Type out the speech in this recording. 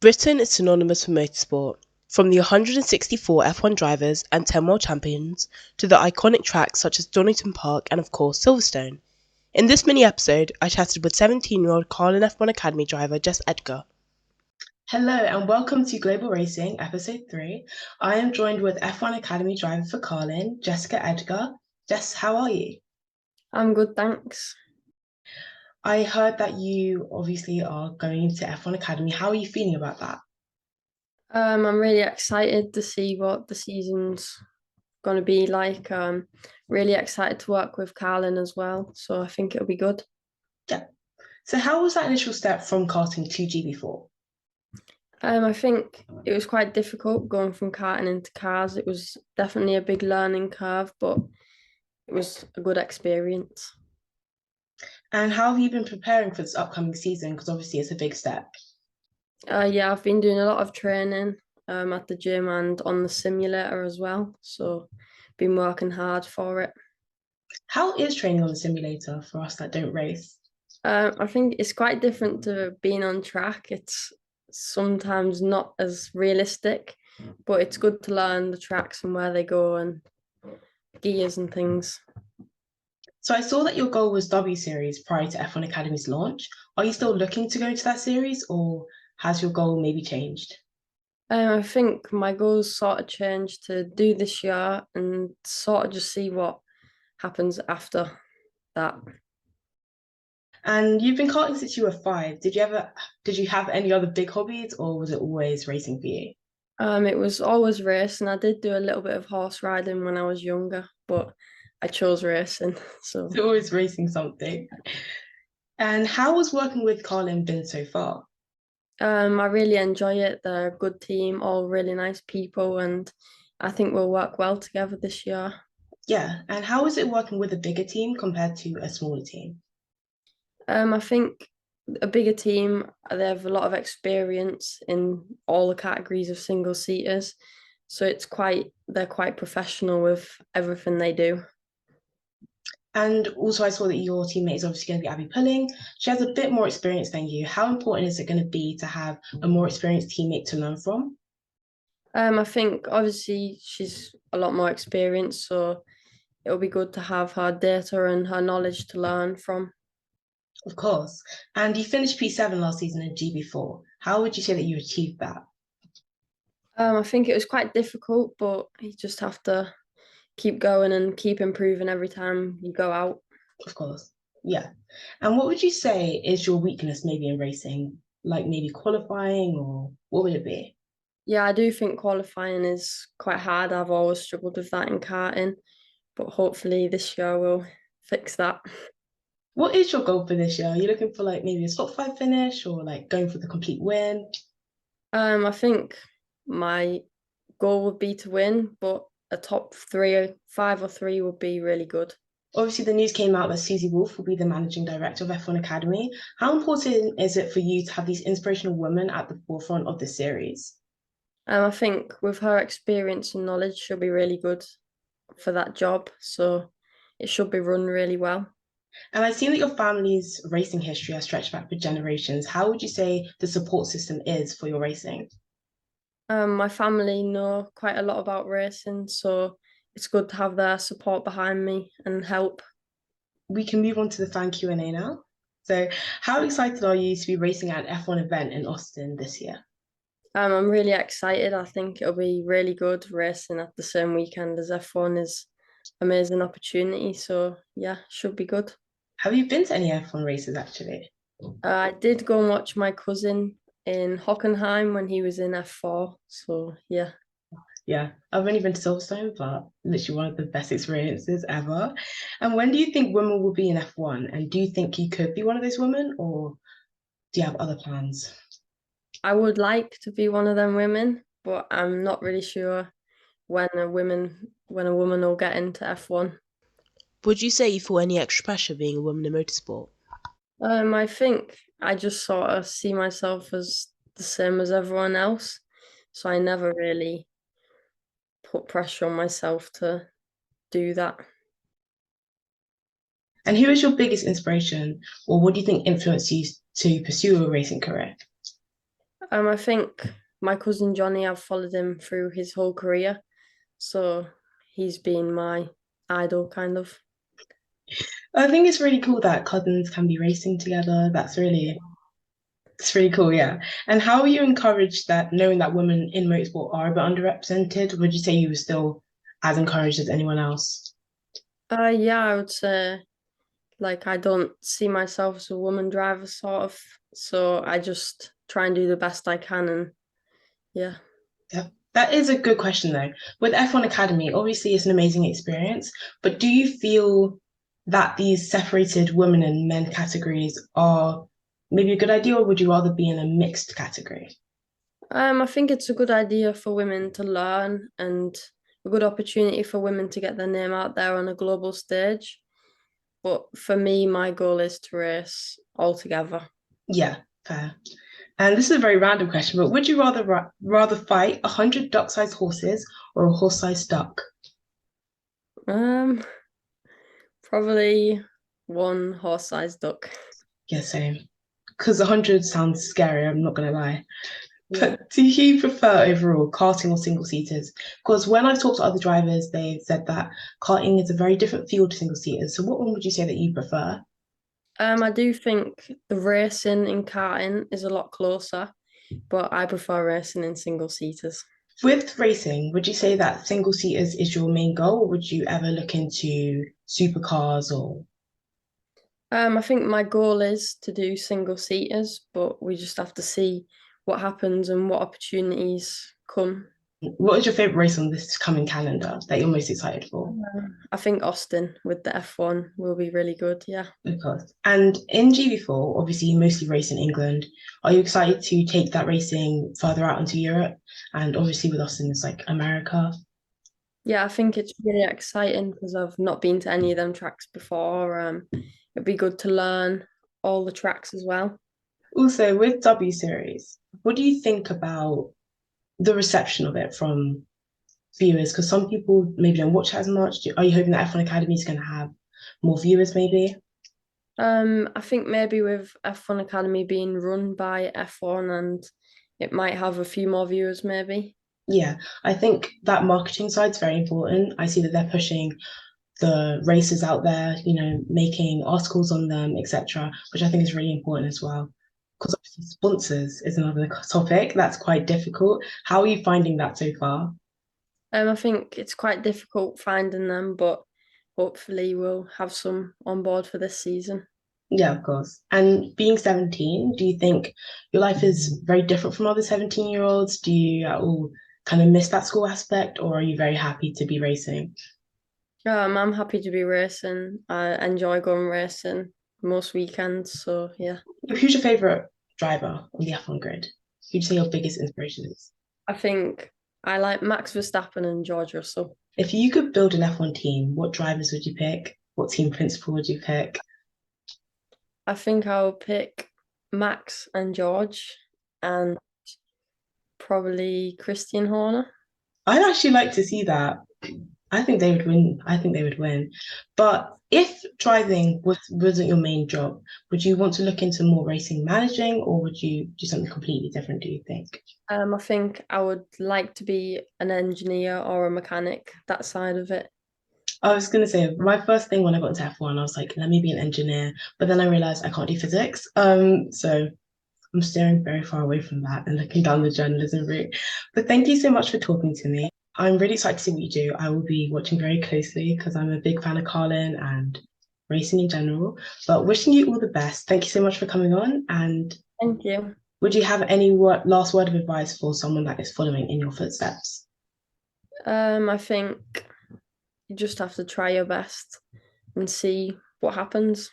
Britain is synonymous for motorsport, from the 164 F1 drivers and 10 world champions to the iconic tracks such as Donington Park and of course Silverstone. In this mini episode, I chatted with 17-year-old Carlin F1 Academy driver Jess Edgar. Hello and welcome to Global Racing, episode 3. I am joined with F1 Academy driver for Carlin, Jessica Edgar. Jess, how are you? I'm good, thanks. I heard that you obviously are going into F1 Academy. How are you feeling about that? I'm really excited to see what the season's going to be like. Really excited to work with Carlin as well, so I think it'll be good. Yeah. So how was that initial step from karting to GB4? I think it was quite difficult going from karting into cars. It was definitely a big learning curve, but it was a good experience. And how have you been preparing for this upcoming season? Because obviously it's a big step. Yeah, I've been doing a lot of training at the gym and on the simulator as well, so been working hard for it. How is training on the simulator for us that don't race? I think it's quite different to being on track. It's sometimes not as realistic, but it's good to learn the tracks and where they go and gears and things. So I saw that your goal was W Series prior to F1 Academy's launch. Are you still looking to go to that series or has your goal maybe changed? I think my goals sort of changed to do this year and sort of just see what happens after that. And you've been karting since you were 5. Did you have any other big hobbies or was it always racing for you? It was always racing. I did do a little bit of horse riding when I was younger, but I chose racing. So It's always racing something. And how was working with Carlin been so far? I really enjoy it. They're a good team, all really nice people, and I think we'll work well together this year. Yeah, and how is it working with a bigger team compared to a smaller team? I think a bigger team, they have a lot of experience in all the categories of single seaters. So they're quite professional with everything they do. And also, I saw that your teammate is obviously going to be Abby Pulling. She has a bit more experience than you. How important is it going to be to have a more experienced teammate to learn from? I think obviously she's a lot more experienced, so it'll be good to have her data and her knowledge to learn from. Of course. And you finished P7 last season in GB4. How would you say that you achieved that? I think it was quite difficult, but you just have to keep going and keep improving every time you go out. Of course. Yeah. And what would you say is your weakness maybe in racing? Like maybe qualifying or what would it be? Yeah, I do think qualifying is quite hard. I've always struggled with that in karting, but hopefully this year we'll fix that. What is your goal for this year? Are you looking for like maybe a top 5 finish or like going for the complete win? I think my goal would be to win, but a top three, 5 or 3 would be really good. Obviously, the news came out that Susie Wolff will be the managing director of F1 Academy. How important is it for you to have these inspirational women at the forefront of the series? I think with her experience and knowledge, she'll be really good for that job. So it should be run really well. And I've seen that your family's racing history has stretched back for generations. How would you say the support system is for your racing? My family know quite a lot about racing, so it's good to have their support behind me and help. We can move on to the fan Q&A now. So, how excited are you to be racing at an F1 event in Austin this year? I'm really excited. I think it'll be really good racing at the same weekend as F1 is amazing opportunity. So yeah, should be good. Have you been to any F1 races actually? I did go and watch my cousin in Hockenheim when he was in F4. So yeah. Yeah, I've only been to Silverstone, but literally one of the best experiences ever. And when do you think women will be in F1? And do you think you could be one of those women, or do you have other plans? I would like to be one of them women, but I'm not really sure when a woman will get into F1. Would you say you feel any extra pressure being a woman in motorsport? I think I just sort of see myself as the same as everyone else. So I never really put pressure on myself to do that. And who is your biggest inspiration, or what do you think influenced you to pursue a racing career? I think my cousin Johnny, I've followed him through his whole career, so he's been my idol, kind of. I think it's really cool that cousins can be racing together. It's really cool, yeah. And how are you encouraged that knowing that women in motorsport are a bit underrepresented? Would you say you were still as encouraged as anyone else? Yeah, I would say like I don't see myself as a woman driver, sort of. So I just try and do the best I can, and yeah. Yeah. That is a good question though. With F1 Academy, obviously it's an amazing experience, but do you feel that these separated women and men categories are maybe a good idea, or would you rather be in a mixed category? I think it's a good idea for women to learn and a good opportunity for women to get their name out there on a global stage. But for me, my goal is to race all together. Yeah, fair. And this is a very random question, but would you rather fight 100 duck-sized horses or a horse-sized duck? Um, Probably one horse-sized duck. Yeah, same. Because 100 sounds scary, I'm not gonna lie. Yeah. But do you prefer overall karting or single seaters? Because when I've talked to other drivers, they've said that karting is a very different field to single seaters. So what one would you say that you prefer? I do think the racing in karting is a lot closer, but I prefer racing in single seaters. With racing, would you say that single seaters is your main goal, or would you ever look into supercars or I think my goal is to do single seaters, but we just have to see what happens and what opportunities come. what is your favorite race on this coming calendar that you're most excited for? I think Austin with the F1 will be really good. Yeah. Of course. And in GB4, obviously you mostly race in England. Are you excited to take that racing further out into Europe? And obviously with Austin, it's like America. Yeah, I think it's really exciting because I've not been to any of them tracks before. It'd be good to learn all the tracks as well. Also, with W Series, what do you think about the reception of it from viewers? Because some people maybe don't watch it as much. Are you hoping that F1 Academy is going to have more viewers, maybe? I think maybe with F1 Academy being run by F1 and it might have a few more viewers maybe. Yeah, I think that marketing side's very important. I see that they're pushing the races out there, making articles on them, etc., which I think is really important as well. Because obviously sponsors is another topic that's quite difficult. How are you finding that so far? I think it's quite difficult finding them, but hopefully we'll have some on board for this season. Yeah, of course. And being 17, do you think your life is very different from other 17-year-olds? Do you at all kind of miss that school aspect, or are you very happy to be racing? I'm happy to be racing. I enjoy going racing most weekends, so yeah. Who's your favorite driver on the F1 grid? Who'd you say your biggest inspiration is? I think I like Max Verstappen and George Russell. If you could build an F1 team, what drivers would you pick? What team principal would you pick? I think I'll pick Max and George and probably Christian Horner. I'd actually like to see that. I think they would win. I think they would win. But if driving wasn't your main job, would you want to look into more racing managing, or would you do something completely different, do you think? I think I would like to be an engineer or a mechanic, that side of it. I was going to say, my first thing when I got into F1, I was like, let me be an engineer. But then I realized I can't do physics. So I'm steering very far away from that and looking down the journalism route. But thank you so much for talking to me. I'm really excited to see what you do. I will be watching very closely because I'm a big fan of Carlin and racing in general. But wishing you all the best. Thank you so much for coming on. And Thank you. would you have any last word of advice for someone that is following in your footsteps? I think you just have to try your best and see what happens.